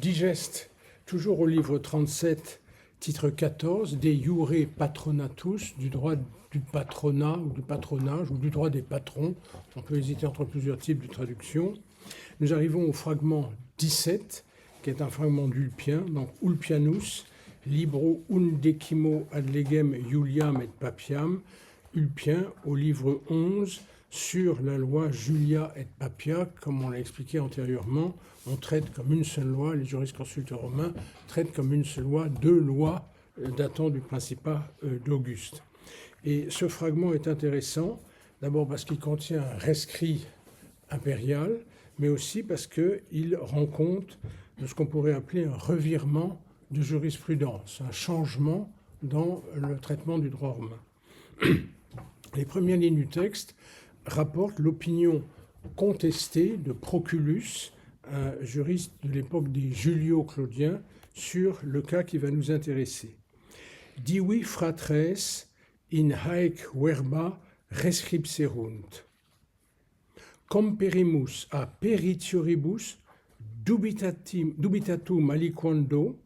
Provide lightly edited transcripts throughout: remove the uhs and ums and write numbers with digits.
Digeste, toujours au livre 37, titre 14, De Iure Patronatus, du droit du patronat ou du patronage ou du droit des patrons. On peut hésiter entre plusieurs types de traductions. Nous arrivons au fragment 17, qui est un fragment d'Ulpien, donc Ulpianus, Libro undecimo ad legem Iuliam et Papiam, Ulpien au livre 11, sur la loi Julia et Papia, comme on l'a expliqué antérieurement, on traite comme une seule loi, les jurisconsultes romains traitent comme une seule loi, deux lois datant du principat d'Auguste. Et ce fragment est intéressant, d'abord parce qu'il contient un rescrit impérial, mais aussi parce qu'il rend compte de ce qu'on pourrait appeler un revirement de jurisprudence, un changement dans le traitement du droit romain. Les premières lignes du texte rapportent l'opinion contestée de Proculus, un juriste de l'époque des Julio-Claudiens, sur le cas qui va nous intéresser. Divi fratres in haec verba rescripserunt. Comperimus a peritioribus dubitatum aliquando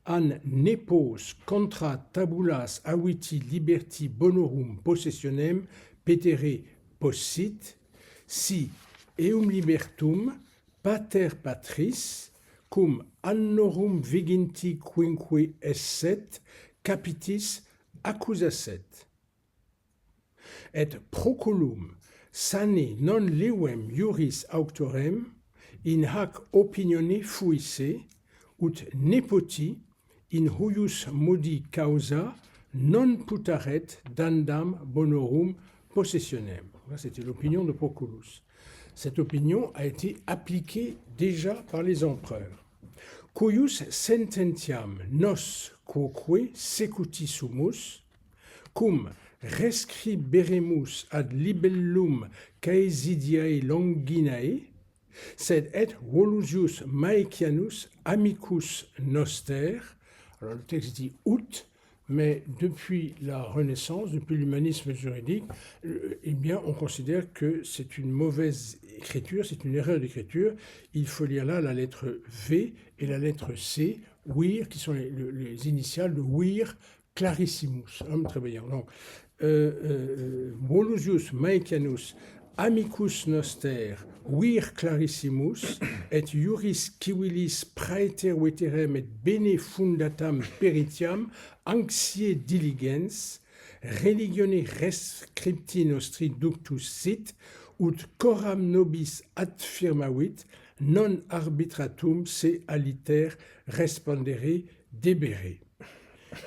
an nepos contra tabulas aviti liberti bonorum possessionem petere possit, si eum libertum pater patris cum annorum viginti quinque esset capitis accusasset. Et proculum sane non levem iuris auctorem in hac opinione fuisse, ut nepoti in huius modi causa non putaret dandam bonorum possessionem. C'était l'opinion de Proculus. Cette opinion a été appliquée déjà par les empereurs. Cuius sententiam nos quoque secuti sumus, cum rescriberemus ad libellum caesidiae longinae, sed et volusius Maecianus amicus noster. Alors le texte dit out, mais depuis la Renaissance, depuis l'humanisme juridique, eh bien, on considère que c'est une mauvaise écriture, c'est une erreur d'écriture. Il faut lire là la lettre V et la lettre C, vir, qui sont les initiales de vir clarissimus, homme très brillant. Donc, volusius Maecianus amicus noster vir clarissimus et iuris civilis praeter veterem et bene fundatam peritiam anxiae diligens religione rescripti nostri ductus sit ut coram nobis adfirmavit non arbitratum se aliter respondere debere.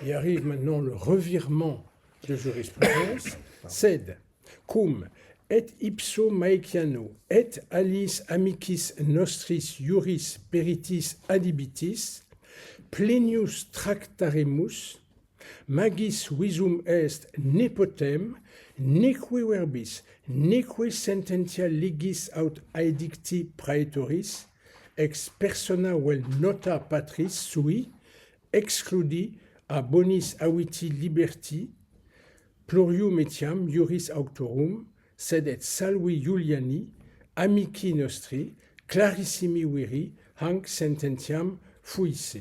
Il arrive maintenant le revirement de jurisprudence, sed cum et ipso Maeciano, et alis amicis nostris iuris peritis adibitis, plenius tractaremus, magis visum est nepotem, neque verbis, neque sententia legis aut aedicti praetoris, ex persona vel nota patris sui, excludi a bonis aviti liberti, plurium etiam iuris auctorum, sed et salvi Iuliani, amici nostri, clarissimi viri, hanc sententiam fuisse.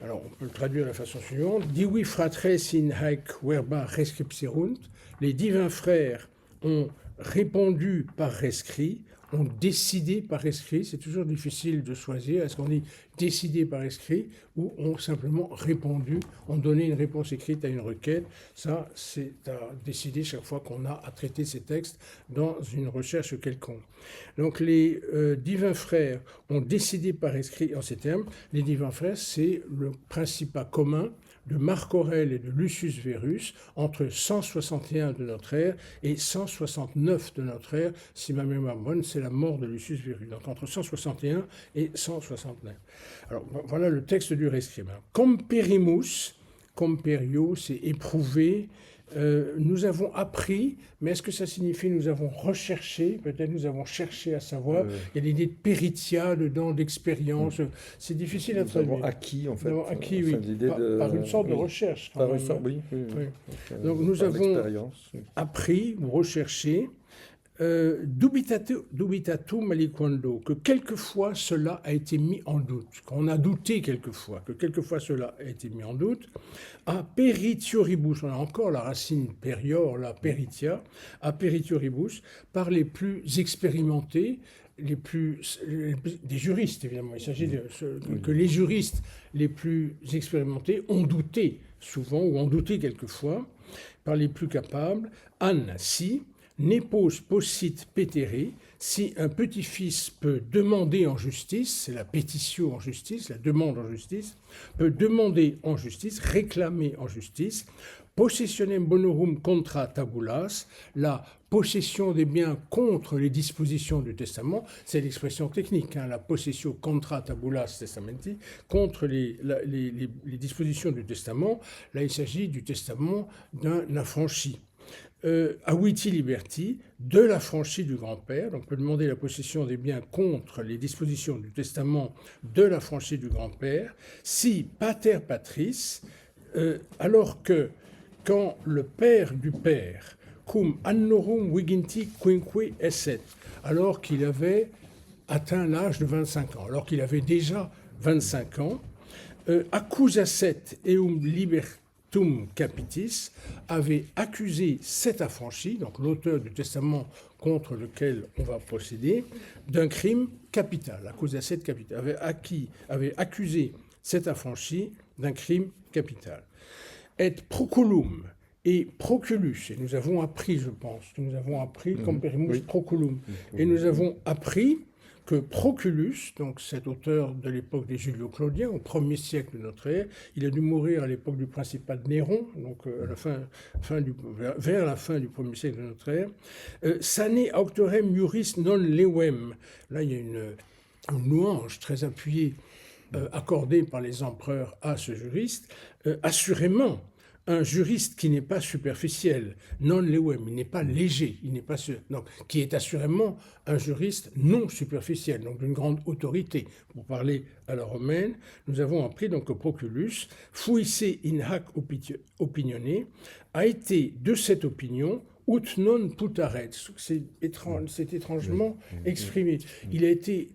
Alors, on peut le traduire de la façon suivante. Divi fratres in haec verba rescripserunt. Les divins frères ont répondu par rescrit, ont décidé par rescrit. C'est toujours difficile de choisir. Est-ce qu'on dit décidé par rescrit ou ont simplement répondu, ont donné une réponse écrite à une requête? Ça, c'est à décider chaque fois qu'on a à traiter ces textes dans une recherche quelconque. Donc, les divins frères ont décidé par rescrit en ces termes. Les divins frères, c'est le principat commun de Marc Aurèle et de Lucius Verus entre 161 de notre ère et 169 de notre ère. Si ma mémoire est bonne, c'est la mort de Lucius Verus. Donc entre 161 et 169. Alors voilà le texte du rescrit. Comperimus, comperio, c'est éprouvé. Nous avons appris, mais est-ce que ça signifie nous avons recherché? Peut-être nous avons cherché à savoir. Il y a l'idée de peritia dedans, d'expérience. C'est difficile à traduire. Nous avons acquis, en fait. Nous avons acquis, oui, par une sorte de recherche. Par une sorte, oui. Donc nous avons appris ou recherché dubitatum aliquando, que quelquefois cela a été mis en doute, qu'on a douté quelquefois, que quelquefois cela a été mis en doute, a peritioribus, on a encore la racine perior, la peritia, a peritioribus, par les plus expérimentés, des juristes évidemment, il s'agit que les juristes les plus expérimentés ont douté souvent, ou ont douté quelquefois, par les plus capables, Anne, si, Nepos possit petere, si un petit-fils peut demander en justice, c'est la pétition en justice, la demande en justice, peut demander en justice, réclamer en justice, possessionem bonorum contra tabulas, la possession des biens contre les dispositions du testament, c'est l'expression technique, la possession contra tabulas testamenti, contre les dispositions du testament. Là, il s'agit du testament d'un affranchi. Aviti liberti, de l'affranchi du grand-père, donc on peut demander la possession des biens contre les dispositions du testament de l'affranchi du grand-père, si pater patris, alors que quand le père du père, cum annorum viginti quinque esset, alors qu'il avait atteint l'âge de 25 ans, alors qu'il avait déjà 25 ans, accusasset eum libertum capitis, avait accusé cet affranchi, donc l'auteur du testament contre lequel on va procéder, d'un crime capital. Accusasset capital, avait accusé cet affranchi d'un crime capital. Et proculum et proculus, et nous avons appris, je pense, que nous avons appris comperimus proculum, et nous avons appris que Proculus, donc cet auteur de l'époque des Julio-Claudiens, au 1er siècle de notre ère, il a dû mourir à l'époque du principat de Néron, donc vers la fin du 1er siècle de notre ère, sane auctorem juris non levem. Là, il y a une louange très appuyée accordée par les empereurs à ce juriste, assurément. Un juriste qui n'est pas superficiel, non levem, il n'est pas léger, donc, qui est assurément un juriste non superficiel, donc d'une grande autorité. Pour parler à la romaine, nous avons appris donc que Proculus, fuisse in hac opinione, a été de cette opinion ut non putaret. C'est étrangement exprimé. Il a été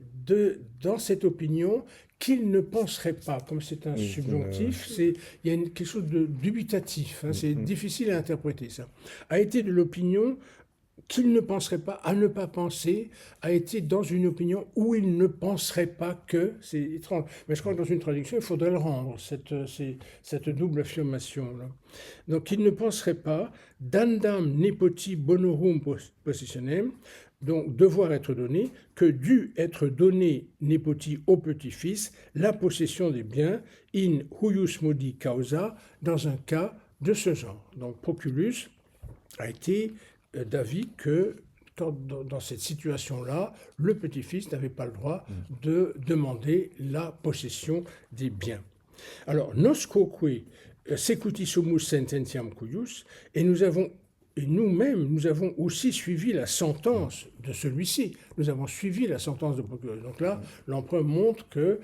dans cette opinion qu'il ne penserait pas, comme c'est un subjonctif, il y a quelque chose de dubitatif, c'est difficile à interpréter ça, a été de l'opinion qu'il ne penserait pas, à ne pas penser, a été dans une opinion où il ne penserait pas que, c'est étrange, mais je crois que dans une traduction, il faudrait le rendre, cette double affirmation-là. Donc il ne penserait pas, dandam nepoti bonorum possessionem, donc devoir être donné, que dû être donné nepoti au petit-fils la possession des biens in huius modi causa, dans un cas de ce genre. Donc Proculus a été d'avis que dans cette situation-là, le petit-fils n'avait pas le droit de demander la possession des biens. Alors, noscoque secutisumus sententiam cuius, et nous-mêmes, nous avons aussi suivi la sentence de celui-ci. Nous avons suivi la sentence de Proculus. Donc là, l'empereur montre que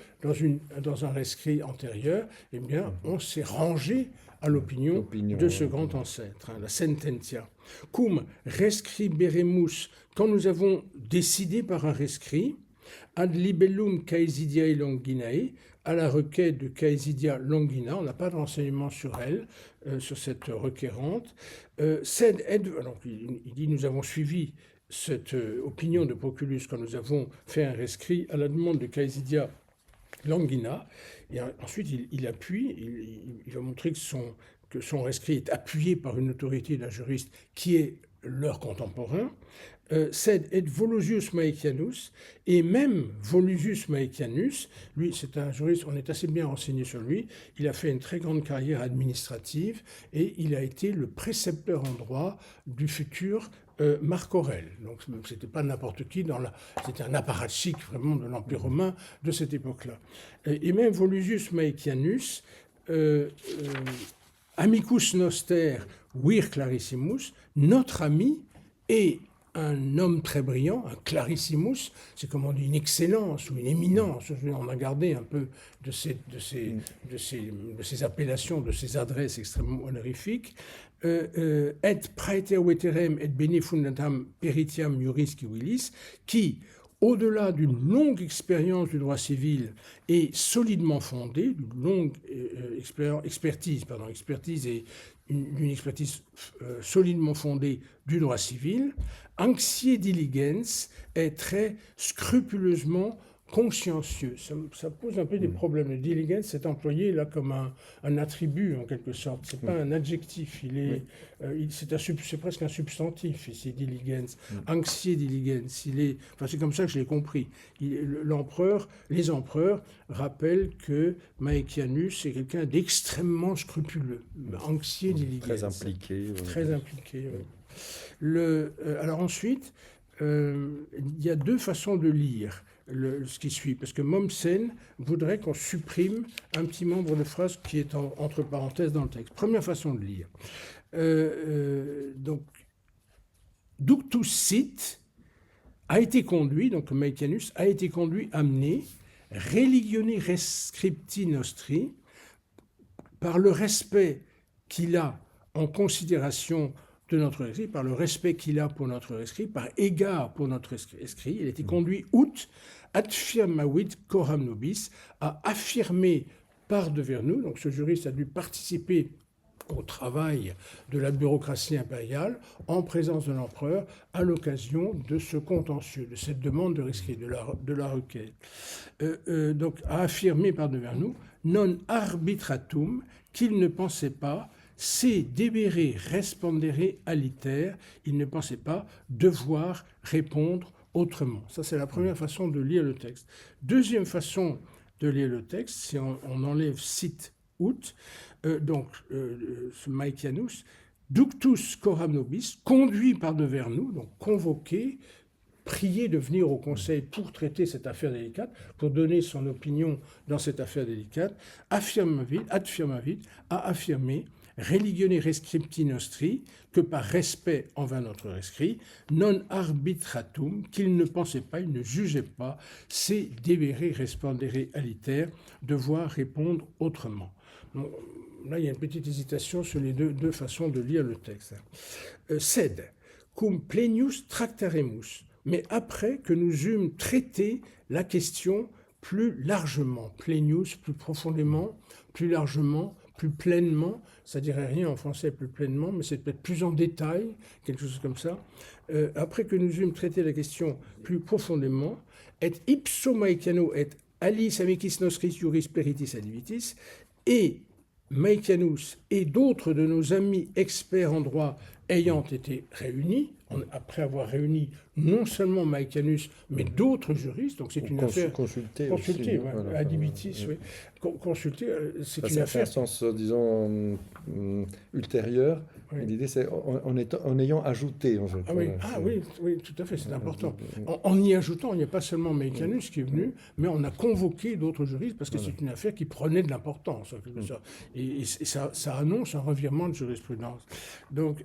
dans un rescrit antérieur, eh bien, on s'est rangé à l'opinion de ce grand ancêtre, la sententia. Cum rescriberemus, quand nous avons décidé par un rescrit, ad libellum Caesidiae Longinae, à la requête de Caesidia Longina, on n'a pas de renseignements sur elle, sur cette requérante. Alors, il dit, nous avons suivi cette opinion de Proculus quand nous avons fait un rescrit à la demande de Caesidia Longina, et ensuite il appuie, il va montrer que son rescrit est appuyé par une autorité d'un juriste qui est leur contemporain, sed et Volusius Maecianus, et même Volusius Maecianus, lui c'est un juriste, on est assez bien renseigné sur lui, il a fait une très grande carrière administrative et il a été le précepteur en droit du futur Marc Aurèle. Donc c'était pas n'importe qui, c'était un apparatchik vraiment de l'Empire romain de cette époque-là. Et même Volusius Maecianus, amicus noster vir clarissimus, notre ami et un homme très brillant, un clarissimus, c'est comme on dit une excellence ou une éminence. On a gardé un peu de ces appellations, de ces adresses extrêmement honorifiques. Et praeter veterem et bene fundatam peritiam juris civilis, qui, au-delà d'une longue expérience du droit civil et solidement fondée, d'une longue expertise et d'une expertise solidement fondée du droit civil, anxiae diligens est très scrupuleusement consciencieux. Ça pose un peu des problèmes. Le diligence, c'est employé là comme un attribut en quelque sorte. C'est pas un adjectif. C'est presque un substantif ici, diligence. Anxiae diligens. C'est comme ça que je l'ai compris. Les empereurs rappellent que Maecianus est quelqu'un d'extrêmement scrupuleux. Anxiae diligens. Très impliqué. Très impliqué. Alors ensuite, il y a deux façons de lire ce qui suit, parce que Mommsen voudrait qu'on supprime un petit membre de phrase qui est entre parenthèses dans le texte. Première façon de lire. Donc, Ductus sit a été conduit, donc Maecianus a été amené, religione rescripti nostri, par le respect qu'il a en considération de notre écrit, par le respect qu'il a pour notre écrit, par égard pour notre écrit. Il a été conduit out ad firmavit coram nobis, à affirmer par devers nous. Donc ce juriste a dû participer au travail de la bureaucratie impériale en présence de l'empereur à l'occasion de ce contentieux, de cette demande de rescrit, de la requête. Donc à affirmer par devers nous non arbitratum, qu'il ne pensait pas c'est debere respondere aliter, il ne pensait pas devoir répondre autrement. Ça, c'est la première façon de lire le texte. Deuxième façon de lire le texte, si on enlève sit out, ce Maecianus, ductus coram nobis, conduit par devers nous, donc convoqué, prié de venir au conseil pour traiter cette affaire délicate, pour donner son opinion dans cette affaire délicate, ad firmavit, a affirmé religione rescripti nostri, que par respect envers notre rescrit, non arbitratum, qu'il ne pensait pas, il ne jugeait pas, c'est debere respondere aliter, devoir répondre autrement. Donc, là, il y a une petite hésitation sur les deux façons de lire le texte. Sed, cum plenius tractaremus, mais après que nous eûmes traité la question plus largement, plenius, plus profondément, plus largement, plus pleinement, ça dirait rien en français plus pleinement, mais c'est peut-être plus en détail, quelque chose comme ça. Après que nous eûmes traité la question plus profondément, et ipso Maeciano et aliis amicis nostris juris peritis advitis, et Maecianus et d'autres de nos amis experts en droit ayant été réunis, après avoir réuni non seulement Maecianus, mais d'autres juristes, donc c'est une affaire... Consulté, voilà, advitis, oui. Consulter, c'est une affaire... C'est un sens, disons, ultérieur. Oui. L'idée, c'est en ayant ajouté, en fait. Ah, oui, oui, tout à fait, c'est important. En y ajoutant, il n'y a pas seulement Maecianus qui est venu, mais on a convoqué d'autres juristes parce que c'est une affaire qui prenait de l'importance. Et ça annonce un revirement de jurisprudence. Donc,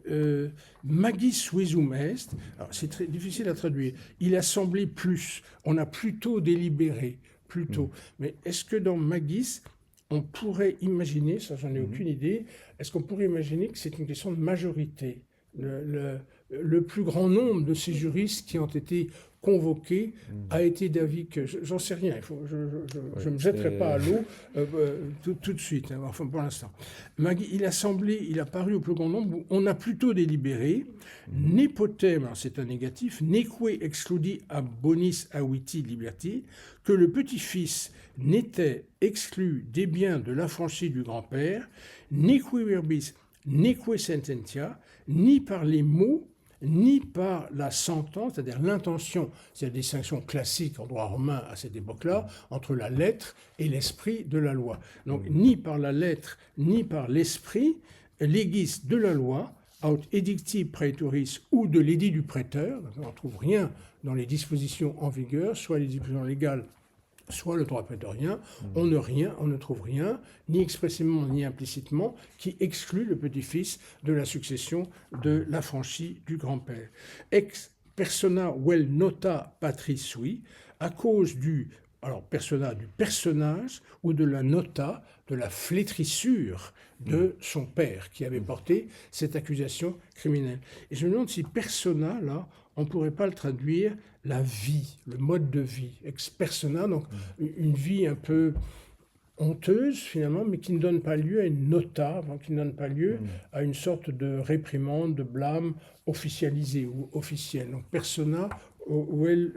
magis visum est, c'est très difficile à traduire, il a semblé plus, on a plutôt délibéré, plutôt. Mais est-ce que dans magis, on pourrait imaginer, ça j'en ai aucune idée, est-ce qu'on pourrait imaginer que c'est une question de majorité? Le plus grand nombre de ces juristes qui ont été convoqués a été d'avis que... J'en sais rien, je ne me jetterai pas à l'eau tout de suite, hein, enfin pour l'instant. Il a paru au plus grand nombre où on a plutôt délibéré, nepotem, c'est un négatif, neque excludi ab bonis aviti liberti, que le petit-fils n'était exclu des biens de l'affranchi du grand-père, neque verbis, neque sententia, ni par les mots, ni par la sentence, c'est-à-dire l'intention. C'est la distinction classique en droit romain à cette époque-là entre la lettre et l'esprit de la loi. Donc, ni par la lettre, ni par l'esprit, legis de la loi, aut edicti praetoris ou de l'édit du prêteur, on ne trouve rien dans les dispositions en vigueur, soit les dispositions légales, soit le droit prétorien, on ne trouve rien, ni expressément ni implicitement, qui exclut le petit-fils de la succession de l'affranchi du grand-père. Ex persona vel nota patris sui, à cause du persona, du personnage ou de la nota, de la flétrissure de son père qui avait porté cette accusation criminelle. Et je me demande si persona, là, on ne pourrait pas le traduire la vie, le mode de vie, ex persona, donc une vie un peu honteuse finalement, mais qui ne donne pas lieu à une nota, qui ne donne pas lieu à une sorte de réprimande, de blâme officialisé ou officiel. Donc persona vel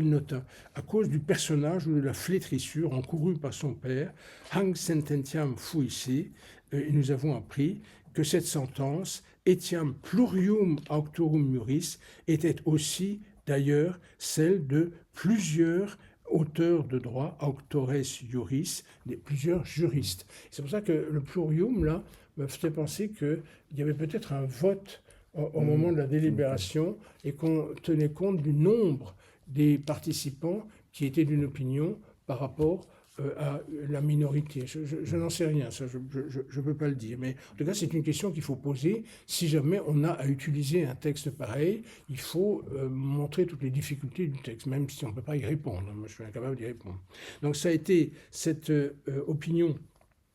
nota, à cause du personnage ou de la flétrissure encourue par son père, hanc sententiam fuisse, et nous avons appris que cette sentence, etiam plurium auctorum juris, était aussi d'ailleurs celle de plusieurs auteurs de droit, auctores juris, plusieurs juristes. C'est pour ça que le plurium, là, me fait penser qu'il y avait peut-être un vote au moment de la délibération et qu'on tenait compte du nombre des participants qui étaient d'une opinion par rapport à la minorité. Je n'en sais rien, ça, je ne peux pas le dire. Mais en tout cas, c'est une question qu'il faut poser. Si jamais on a à utiliser un texte pareil, il faut montrer toutes les difficultés du texte, même si on ne peut pas y répondre. Moi, je suis incapable d'y répondre. Donc ça a été, cette opinion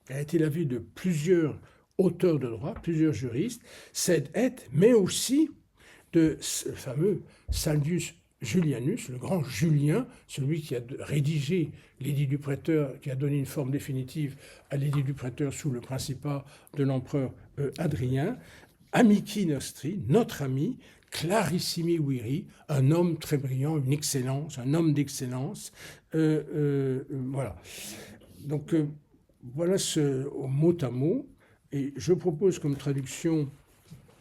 a été l'avis de plusieurs auteurs de droit, plusieurs juristes, sed et, mais aussi de ce fameux Salvius Julianus, le grand Julien, celui qui a rédigé l'édit du prêteur, qui a donné une forme définitive à l'édit du prêteur sous le principat de l'empereur Adrien, amici nostri, notre ami, clarissimi viri, un homme très brillant, une excellence, un homme d'excellence. Voilà. Donc, voilà ce mot à mot. Et je propose comme traduction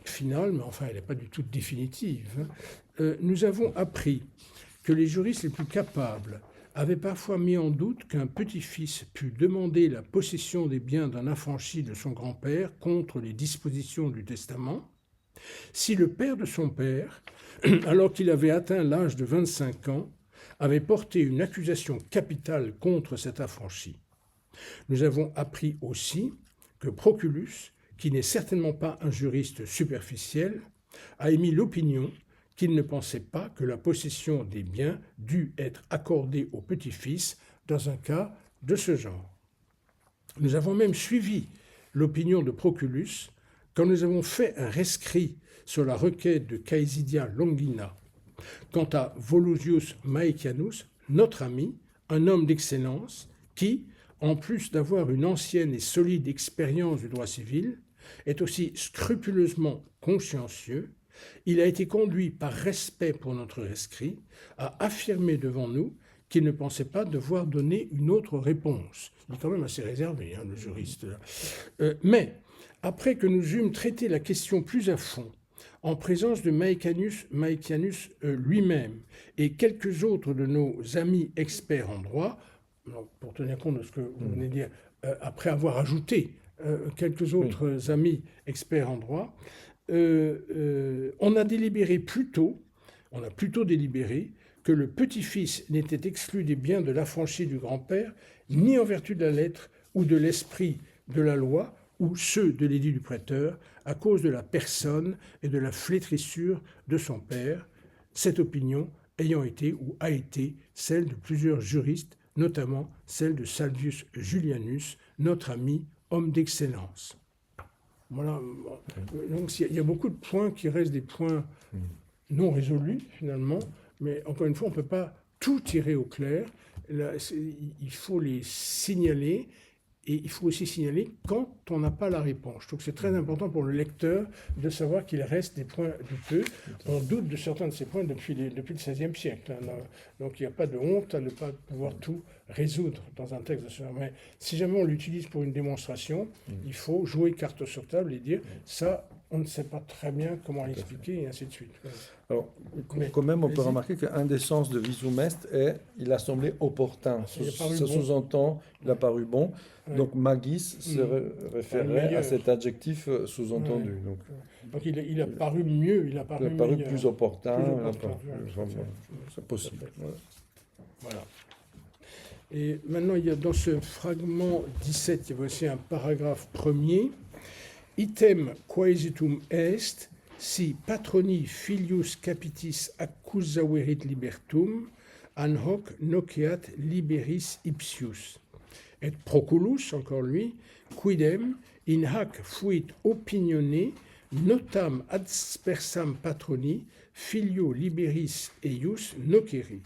finale, mais enfin elle n'est pas du tout définitive, nous avons appris que les juristes les plus capables avaient parfois mis en doute qu'un petit-fils pût demander la possession des biens d'un affranchi de son grand-père contre les dispositions du testament, si le père de son père, alors qu'il avait atteint l'âge de 25 ans, avait porté une accusation capitale contre cet affranchi. Nous avons appris aussi que Proculus, qui n'est certainement pas un juriste superficiel, a émis l'opinion qu'il ne pensait pas que la possession des biens dût être accordée au petit-fils dans un cas de ce genre. Nous avons même suivi l'opinion de Proculus quand nous avons fait un rescrit sur la requête de Caesidia Longina quant à Volusius Maecianus, notre ami, un homme d'excellence qui, en plus d'avoir une ancienne et solide expérience du droit civil, est aussi scrupuleusement consciencieux. Il a été conduit par respect pour notre rescrit à affirmer devant nous qu'il ne pensait pas devoir donner une autre réponse. Il est quand même assez réservé, le juriste. Mais, après que nous eûmes traité la question plus à fond, en présence de Maecianus lui-même et quelques autres de nos amis experts en droit, pour tenir compte de ce que vous venez de dire, après avoir ajouté quelques autres amis experts en droit, on a plutôt délibéré que le petit-fils n'était exclu des biens de l'affranchi du grand-père, ni en vertu de la lettre ou de l'esprit de la loi, ou ceux de l'édit du prêteur, à cause de la personne et de la flétrissure de son père, cette opinion ayant été ou a été celle de plusieurs juristes, notamment celle de Salvius Julianus, notre ami, homme d'excellence. Voilà. Donc il y a beaucoup de points qui restent des points non résolus, finalement, mais encore une fois, on ne peut pas tout tirer au clair. Là, il faut les signaler, et il faut aussi signaler quand on n'a pas la réponse. Je trouve que c'est très important pour le lecteur de savoir qu'il reste des points douteux. On doute de certains de ces points depuis le XVIe siècle. Donc il n'y a pas de honte à ne pas pouvoir tout résoudre dans un texte de ce genre. Mais si jamais on l'utilise pour une démonstration, il faut jouer carte sur table et dire ça, on ne sait pas très bien comment l'expliquer, et ainsi de suite. Alors, quand même, on peut remarquer qu'un des sens de visum est il a semblé opportun. Ça sous-entend, il a paru bon. Donc, magis se référait à cet adjectif sous-entendu. Donc il a paru mieux, il a paru plus opportun. C'est possible. Voilà. Et maintenant, il y a dans ce fragment 17, il y a aussi un paragraphe premier. Item quaesitum est, si patroni filius capitis accusaverit libertum, an hoc noceat liberis ipsius. Et proculus, encore lui, quidem in hac fuit opinione notam aspersam patroni filio liberis eius noceri.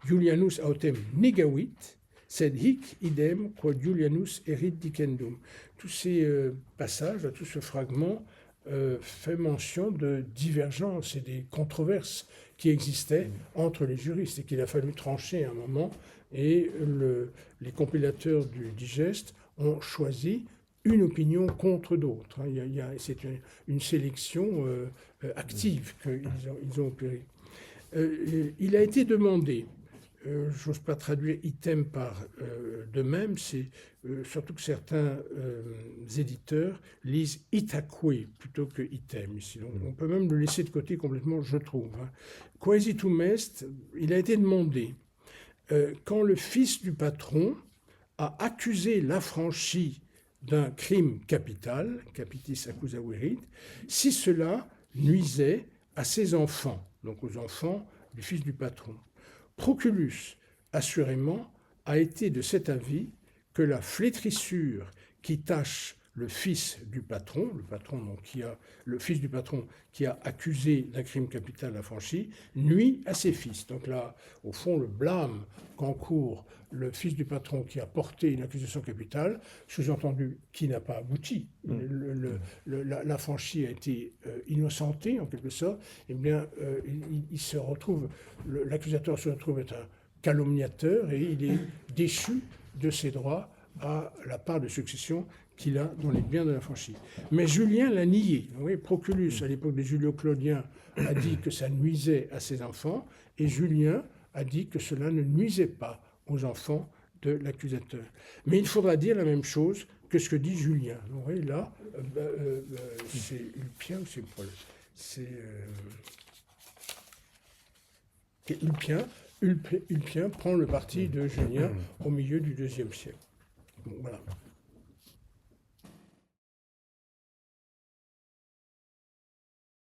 Julianus autem negavit, sed hic idem quod Julianus erit dicendum. Tous ces passages, tout ce fragment fait mention de divergences et des controverses qui existaient entre les juristes et qu'il a fallu trancher à un moment. Et les compilateurs du Digeste ont choisi une opinion contre d'autres. C'est une sélection active qu'ils ont opérée. Il a été demandé, j'ose pas traduire item par de même, c'est surtout que certains éditeurs lisent itaque plutôt que item ici. Donc on peut même le laisser de côté complètement, je trouve. Quaesitum est, il a été demandé, quand le fils du patron a accusé l'affranchi d'un crime capital, capitis accusaverit, si cela nuisait à ses enfants, donc aux enfants du fils du patron. Proculus, assurément, a été de cet avis que la flétrissure qui tâche le fils du patron, le fils du patron qui a accusé d'un crime capital affranchi, nuit à ses fils. Donc là, au fond, le blâme qu'encourt le fils du patron qui a porté une accusation capitale, sous-entendu qui n'a pas abouti, l'affranchi a été innocenté en quelque sorte, eh bien, il se retrouve, l'accusateur se retrouve être un calomniateur et il est déchu de ses droits à la part de succession qu'il a dans les biens de l'affranchi. Mais Julien l'a nié. Vous voyez, Proculus, à l'époque des Julio-Claudiens, a dit que ça nuisait à ses enfants, et Julien a dit que cela ne nuisait pas aux enfants de l'accusateur. Mais il faudra dire la même chose que ce que dit Julien. Vous voyez, là, c'est Ulpien ou c'est Paul? C'est Ulpien prend le parti de Julien au milieu du IIe siècle. Bon, voilà.